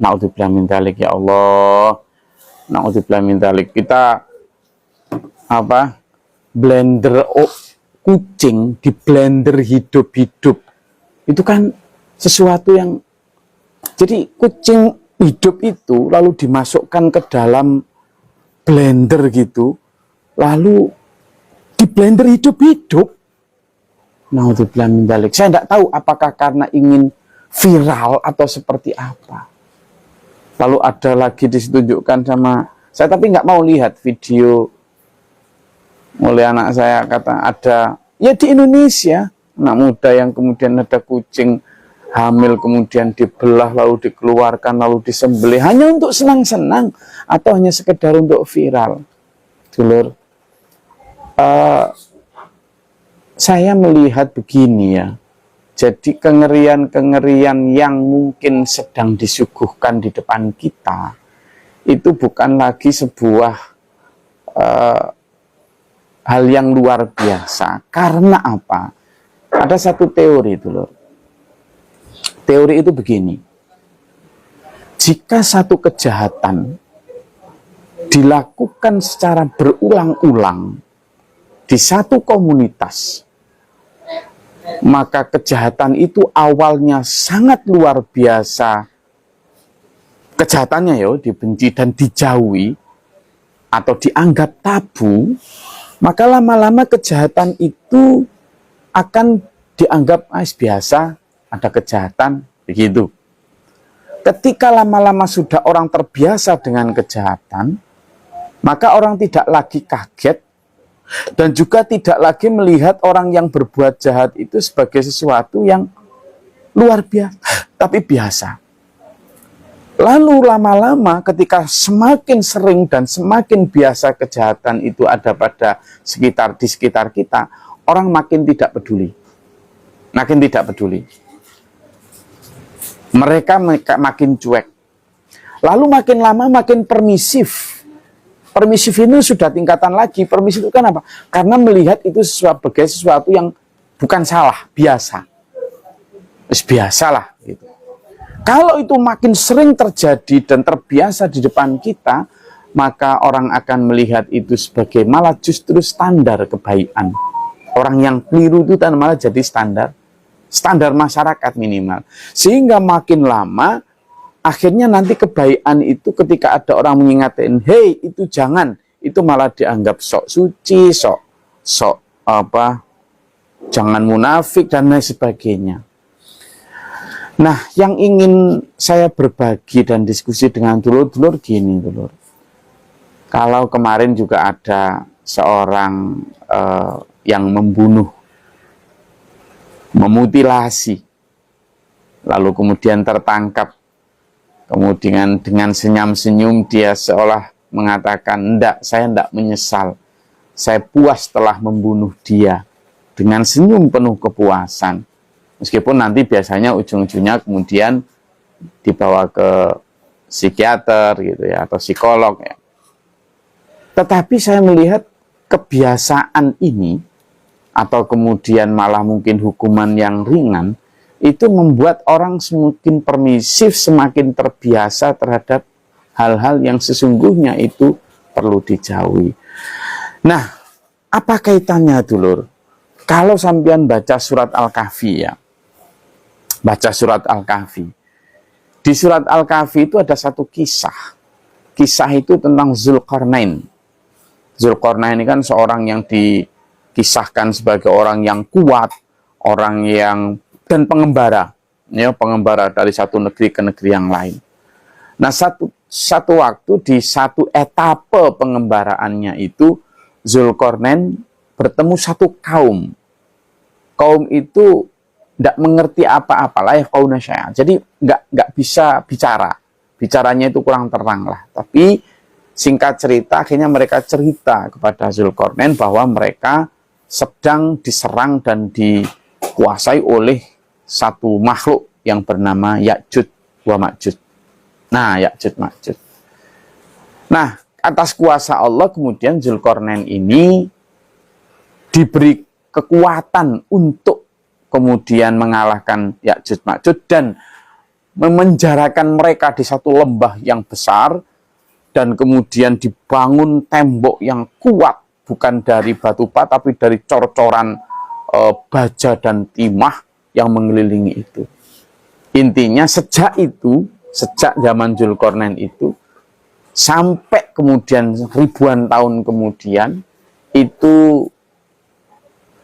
Naudzubillah min dzalik ya Allah. Naudzubillah min dzalik. Kita blender kucing di blender hidup-hidup. Itu kan sesuatu yang, jadi kucing hidup itu lalu dimasukkan ke dalam blender gitu, lalu di blender hidup-hidup. Naudzubillah min dzalik. Saya tidak tahu apakah karena ingin viral atau seperti apa. Lalu ada lagi ditunjukkan sama saya, tapi nggak mau lihat video oleh anak saya, kata ada ya di Indonesia anak muda yang kemudian ada kucing hamil kemudian dibelah lalu dikeluarkan lalu disembelih hanya untuk senang-senang atau hanya sekedar untuk viral. Dulur, saya melihat begini ya, jadi kengerian-kengerian yang mungkin sedang disuguhkan di depan kita itu bukan lagi sebuah hal yang luar biasa. Karena apa? Ada satu teori itu loh. Teori itu begini. Jika satu kejahatan dilakukan secara berulang-ulang di satu komunitas, maka kejahatan itu awalnya sangat luar biasa. Kejahatannya dibenci dan dijauhi atau dianggap tabu, maka lama-lama kejahatan itu akan dianggap biasa, ada kejahatan, begitu. Ketika lama-lama sudah orang terbiasa dengan kejahatan, maka orang tidak lagi kaget dan juga tidak lagi melihat orang yang berbuat jahat itu sebagai sesuatu yang luar biasa, tapi biasa. Lalu lama-lama ketika semakin sering dan semakin biasa kejahatan itu ada di sekitar kita, orang makin tidak peduli. Makin tidak peduli. Mereka makin cuek. Lalu makin lama makin permisif. Permisif ini sudah tingkatan lagi. Permisif itu kan apa? Karena melihat itu sebagai sesuatu yang bukan salah, biasa. Biasalah gitu. Kalau itu makin sering terjadi dan terbiasa di depan kita, maka orang akan melihat itu sebagai malah justru standar kebaikan. Orang yang keliru itu malah jadi standar masyarakat minimal. Sehingga makin lama, akhirnya nanti kebaikan itu ketika ada orang mengingatkan, hei itu jangan, itu malah dianggap sok suci, jangan munafik dan lain sebagainya. Nah, yang ingin saya berbagi dan diskusi dengan dulur-dulur gini, dulur. Kalau kemarin juga ada seorang yang memutilasi, lalu kemudian tertangkap, kemudian dengan senyum-senyum dia seolah mengatakan, saya enggak menyesal, saya puas telah membunuh dia, dengan senyum penuh kepuasan. Meskipun nanti biasanya ujung-ujungnya kemudian dibawa ke psikiater gitu ya, atau psikolog ya. Tetapi saya melihat kebiasaan ini, atau kemudian malah mungkin hukuman yang ringan, itu membuat orang semakin permisif, semakin terbiasa terhadap hal-hal yang sesungguhnya itu perlu dijauhi. Nah, apa kaitannya dulur? Kalau sampean baca surat Al-Kahfi ya, baca surat Al-Kahfi. Di surat Al-Kahfi itu ada satu kisah. Kisah itu tentang Zulkarnain. Zulkarnain ini kan seorang yang dikisahkan sebagai orang yang kuat, orang yang dan pengembara, ya, pengembara dari satu negeri ke negeri yang lain. Nah, satu waktu di satu etape pengembaraannya itu Zulkarnain bertemu satu kaum. Kaum itu tidak mengerti apa-apa lah ya, kaum nasya'an. Jadi nggak bisa bicara. Bicaranya itu kurang terang lah. Tapi singkat cerita, akhirnya mereka cerita kepada Zulkarnain bahwa mereka sedang diserang dan dikuasai oleh satu makhluk yang bernama Ya'juj wa Ma'juj. Nah, Ya'juj Ma'juj. Nah, atas kuasa Allah kemudian Zulkarnain ini diberi kekuatan untuk kemudian mengalahkan Ya'juj Ma'juj dan memenjarakan mereka di satu lembah yang besar, dan kemudian dibangun tembok yang kuat, bukan dari batu bata tapi dari cor-coran baja dan timah yang mengelilingi itu. Intinya sejak zaman Dzulkarnain itu, sampai kemudian ribuan tahun kemudian, itu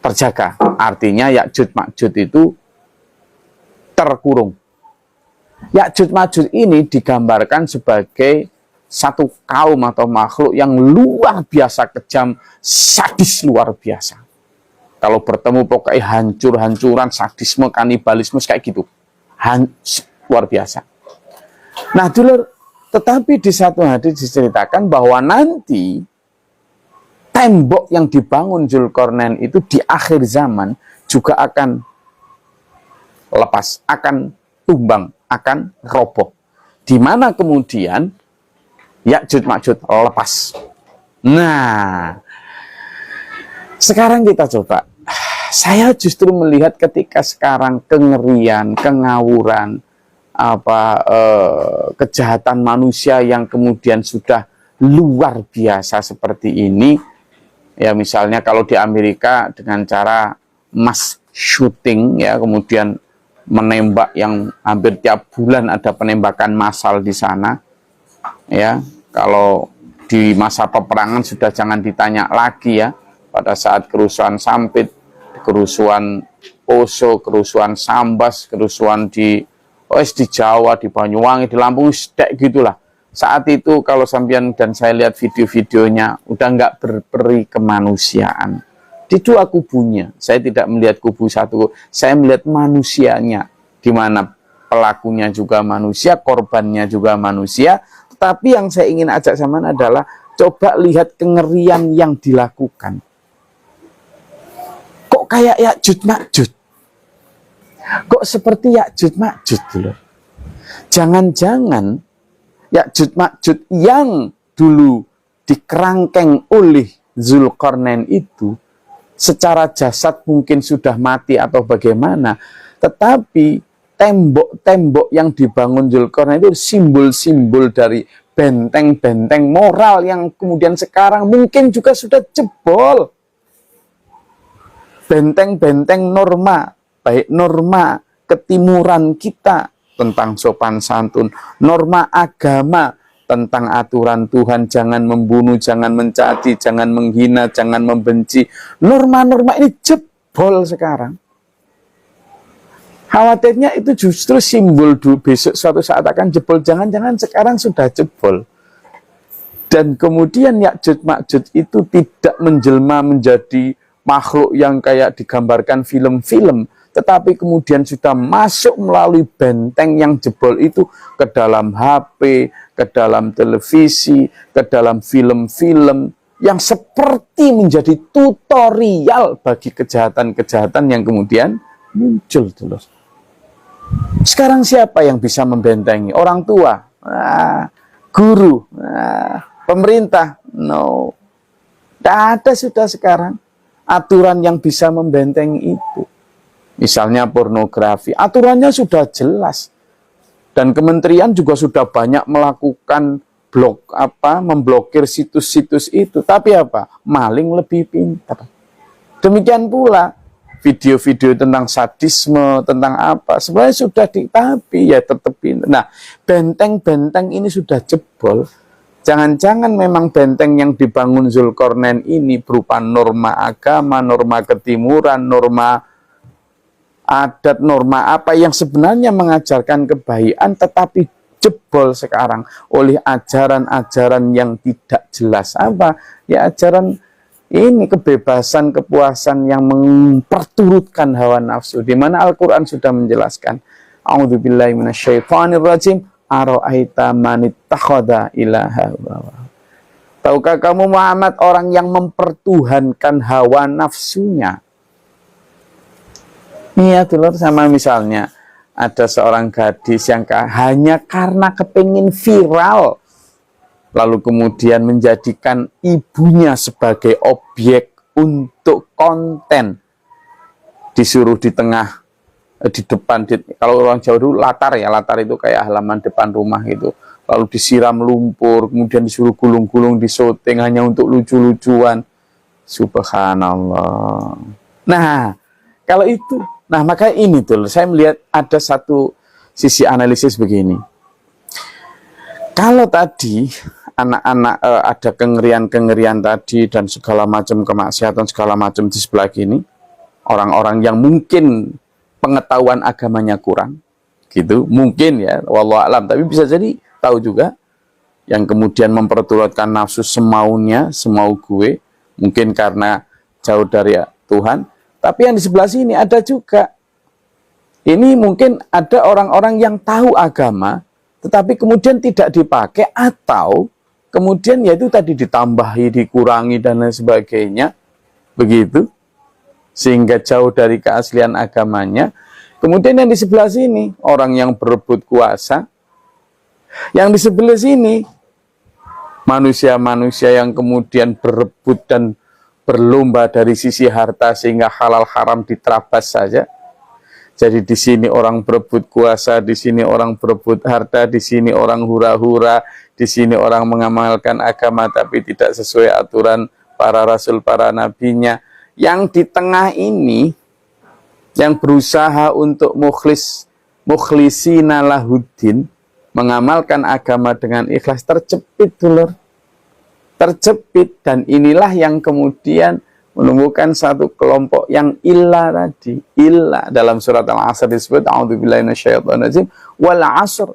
terjaga. Artinya Ya'juj Ma'juj itu terkurung. Ya'juj Ma'juj ini digambarkan sebagai satu kaum atau makhluk yang luar biasa kejam, sadis luar biasa. Kalau bertemu pokoknya hancur-hancuran, sadisme, kanibalisme kayak gitu. Luar biasa. Nah, dulu, tetapi di satu hadis diceritakan bahwa nanti tembok yang dibangun Dzulkarnain itu di akhir zaman juga akan lepas, akan tumbang, akan roboh. Di mana kemudian Ya'juj Ma'juj lepas. Nah, sekarang kita coba. Saya justru melihat ketika sekarang kengerian, kengawuran, kejahatan manusia yang kemudian sudah luar biasa seperti ini. Ya, misalnya kalau di Amerika dengan cara mass shooting, ya, kemudian menembak yang hampir tiap bulan ada penembakan massal di sana. Ya, kalau di masa peperangan sudah jangan ditanya lagi ya. Pada saat kerusuhan Sampit, kerusuhan Poso, kerusuhan Sambas, kerusuhan di Jawa, di Banyuwangi, di Lampung, kayak gitulah. Saat itu kalau sampean dan saya lihat video-videonya udah nggak berperi kemanusiaan. Di dua kubunya, saya tidak melihat kubu satu, saya melihat manusianya, di mana pelakunya juga manusia, korbannya juga manusia. Tetapi yang saya ingin ajak sama adalah coba lihat kengerian yang dilakukan. Kok kayak Ya'juj Ma'juj? Kok seperti Ya'juj Ma'juj dulu? Jangan-jangan Ya'juj Ma'juj yang dulu dikerangkeng oleh Dzulkarnain itu secara jasad mungkin sudah mati atau bagaimana, tetapi tembok-tembok yang dibangun Dzulkarnain itu simbol-simbol dari benteng-benteng moral yang kemudian sekarang mungkin juga sudah jebol. Benteng-benteng norma, baik norma ketimuran kita tentang sopan santun, norma agama tentang aturan Tuhan, jangan membunuh, jangan mencaci, jangan menghina, jangan membenci. Norma-norma ini jebol sekarang. Khawatirnya itu justru simbol besok suatu saat akan jebol. Jangan-jangan sekarang sudah jebol. Dan kemudian Ya'juj Ma'juj itu tidak menjelma menjadi makhluk yang kayak digambarkan film-film, tetapi kemudian sudah masuk melalui benteng yang jebol itu ke dalam HP, ke dalam televisi, ke dalam film-film yang seperti menjadi tutorial bagi kejahatan-kejahatan yang kemudian muncul terus. Sekarang siapa yang bisa membentengi? Orang tua? Guru? Pemerintah? No. Tidak ada sudah sekarang aturan yang bisa membentengi itu. Misalnya pornografi, aturannya sudah jelas. Dan kementerian juga sudah banyak melakukan memblokir situs-situs itu. Tapi apa? Maling lebih pintar. Demikian pula video-video tentang sadisme, tentang apa, sebenarnya sudah tapi ya tetap pintar. Nah, benteng-benteng ini sudah jebol. Jangan-jangan memang benteng yang dibangun Dzulkarnain ini berupa norma agama, norma ketimuran, norma adat, norma apa yang sebenarnya mengajarkan kebaikan, tetapi jebol sekarang oleh ajaran-ajaran yang tidak jelas. Apa? Ya ajaran ini kebebasan, kepuasan yang memperturutkan hawa nafsu. Di mana Al-Quran sudah menjelaskan. A'udzubillahi minasyaitonirrajim. Ara'aita man ittakhadha ilaha hawa. Tahukah kamu Muhammad orang yang mempertuhankan hawa nafsunya? Iya, dulur, sama misalnya ada seorang gadis yang hanya karena kepingin viral, lalu kemudian menjadikan ibunya sebagai objek untuk konten, disuruh di tengah di depan, kalau orang Jawa dulu latar ya, latar itu kayak halaman depan rumah gitu, lalu disiram lumpur, kemudian disuruh gulung-gulung di syuting hanya untuk lucu-lucuan. Subhanallah. Nah, kalau itu, nah makanya ini tuh, saya melihat ada satu sisi analisis begini. Kalau tadi anak-anak ada kengerian-kengerian tadi dan segala macam kemaksiatan segala macam di sebelah kini, orang-orang yang mungkin pengetahuan agamanya kurang, gitu, mungkin ya, wallahu alam, tapi bisa jadi tahu juga, yang kemudian memperturutkan nafsu semaunya, semau gue, mungkin karena jauh dari Tuhan. Tapi yang di sebelah sini ada juga, ini mungkin ada orang-orang yang tahu agama, tetapi kemudian tidak dipakai, atau kemudian yaitu tadi ditambahi, dikurangi, dan lain sebagainya, begitu, sehingga jauh dari keaslian agamanya. Kemudian yang di sebelah sini, orang yang berebut kuasa. Yang di sebelah sini, manusia-manusia yang kemudian berebut dan berlomba dari sisi harta, sehingga halal haram diterabas saja. Jadi di sini orang berebut kuasa, di sini orang berebut harta, di sini orang hura-hura, di sini orang mengamalkan agama tapi tidak sesuai aturan para rasul, para nabinya. Yang di tengah ini, yang berusaha untuk mukhlisina lahuddin, mengamalkan agama dengan ikhlas, terjepit dulur. Terjepit, dan inilah yang kemudian menemukan satu kelompok yang illa tadi. Illa dalam surat Al-Asr disebut a'udzubillahi minasyaitonirrajim wal 'asr,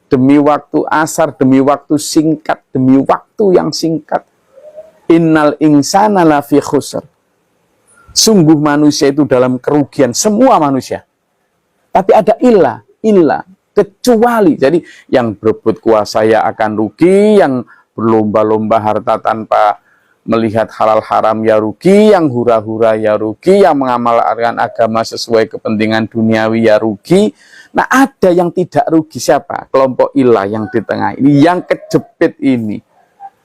demi waktu asar, demi waktu singkat, demi waktu yang singkat. Innal insana lafi khusr. Sungguh manusia itu dalam kerugian, semua manusia. Tapi ada illa, kecuali. Jadi yang berebut kuasa ya akan rugi, yang berlomba-lomba harta tanpa melihat halal haram ya rugi, yang hura-hura ya rugi, yang mengamalkan agama sesuai kepentingan duniawi ya rugi. Nah, ada yang tidak rugi, siapa? Kelompok ilah yang di tengah ini, yang kejepit ini,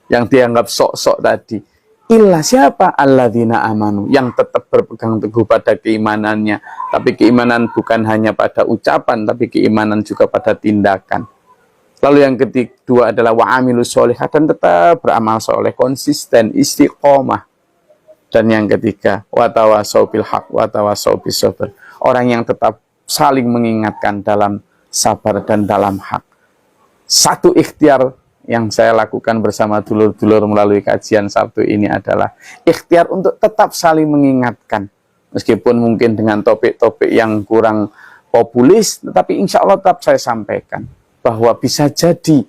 yang dianggap sok-sok tadi. Ilah siapa? Alladzina amanu, yang tetap berpegang teguh pada keimanannya. Tapi keimanan bukan hanya pada ucapan, tapi keimanan juga pada tindakan. Lalu yang kedua adalah wa'amilus sholihat, dan tetap beramal soleh, konsisten, istiqomah. Dan yang ketiga, watawasau bil haq, watawasau bis sabr, orang yang tetap saling mengingatkan dalam sabar dan dalam hak. Satu ikhtiar yang saya lakukan bersama dulur-dulur melalui kajian Sabtu ini adalah ikhtiar untuk tetap saling mengingatkan. Meskipun mungkin dengan topik-topik yang kurang populis, tetapi insya Allah tetap saya sampaikan bahwa bisa jadi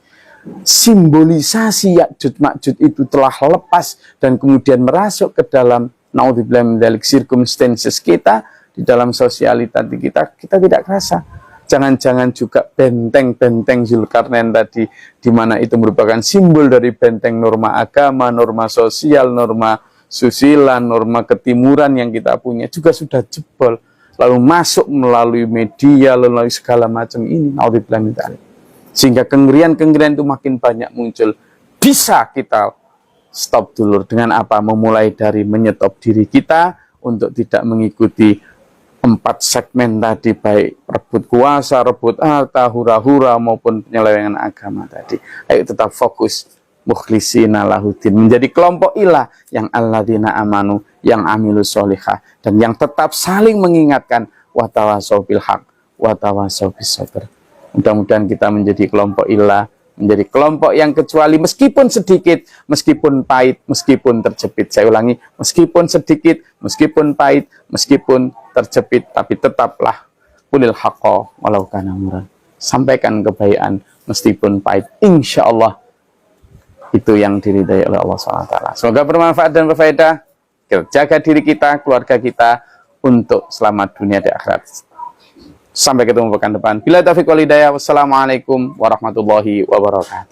simbolisasi Ya'juj Ma'juj itu telah lepas dan kemudian merasuk ke dalam naudzubillah min dzalik circumstances kita, di dalam sosialita kita tidak kerasa. Jangan-jangan juga benteng-benteng Zulkarnain tadi, di mana itu merupakan simbol dari benteng norma agama, norma sosial, norma susila, norma ketimuran yang kita punya, juga sudah jebol, lalu masuk melalui media, melalui segala macam ini, naudzubillah min dzalik. Sehingga kengerian-kengerian itu makin banyak muncul. Bisa kita stop dulu dengan apa? Memulai dari menyetop diri kita untuk tidak mengikuti 4 segmen tadi, baik rebut kuasa, rebut harta, hura-hura, maupun penyelewengan agama tadi. Ayo tetap fokus, mukhlisina lahuddin, menjadi kelompok ilah yang alladzina amanu, yang amilus sholihah, dan yang tetap saling mengingatkan, watawasau bil haq, watawasau bis sabr. Mudah-mudahan kita menjadi kelompok ilah, menjadi kelompok yang kecuali meskipun sedikit, meskipun pahit, meskipun terjepit. Saya ulangi, meskipun sedikit, meskipun pahit, meskipun terjepit, tapi tetaplah qulil haqqa walau kana murran. Sampaikan kebaikan meskipun pahit. Insya Allah itu yang diridai oleh Allah SWT. Semoga bermanfaat dan berfaedah. Kita jaga diri kita, keluarga kita untuk selamat dunia dan akhirat. Sampai ketemu pekan depan. Bila taufiq wal hidayah. Wassalamualaikum warahmatullahi wabarakatuh.